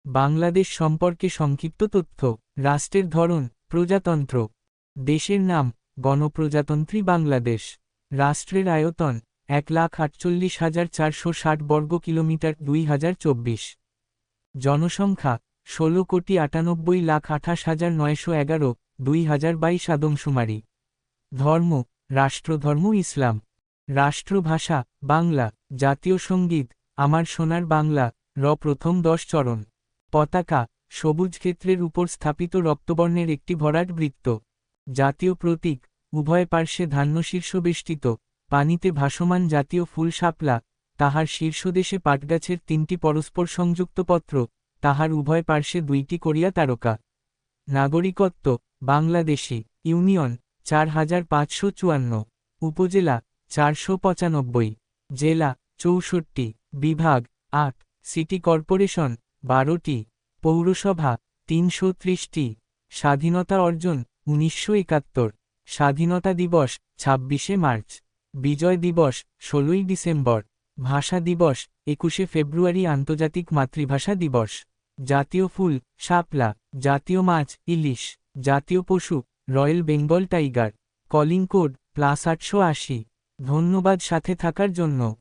বাংলাদেশ সম্পর্কে সংক্ষিপ্ত তথ্য। রাষ্ট্রের ধরন প্রজাতন্ত্র। দেশের নাম গণপ্রজাতন্ত্রী বাংলাদেশ। রাষ্ট্রের আয়তন 1,48,460 বর্গ কিলোমিটার 2024। জনসংখ্যা 16,98,28,911 2022 আদমশুমারি। ধর্ম রাষ্ট্রধর্ম ইসলাম। রাষ্ট্রভাষা বাংলা। জাতীয় সঙ্গীত আমার সোনার বাংলা প্রথম 10 চরণ। পতাকা সবুজ ক্ষেত্রের উপর স্থাপিত রক্তবর্ণের একটি ভরাট বৃত্ত। জাতীয় প্রতীক উভয় পার্শ্বে ধান্যশীর্ষবেষ্টিত পানিতে ভাসমান জাতীয় ফুল শাপলা, তাহার শীর্ষদেশে পাটগাছের 3টি পরস্পর সংযুক্ত পত্র, তাহার উভয় পার্শ্বে 2টি করিয়া তারকা। নাগরিকত্ব বাংলাদেশী। ইউনিয়ন 4554। উপজেলা 495। জেলা 64। বিভাগ 8। সিটি কর্পোরেশন 12টি। পৌরসভা 330টি। স্বাধীনতা অর্জন 1971। স্বাধীনতা দিবস 26শে মার্চ। বিজয় দিবস 16ই ডিসেম্বর। ভাষা দিবস 21শে ফেব্রুয়ারি। আন্তর্জাতিক মাতৃভাষা দিবস। জাতীয় ফুল শাপলা। জাতীয় মাছ ইলিশ। জাতীয় পশু royal Bengal tiger. Calling code +880। ধন্যবাদ সাথে থাকার জন্য।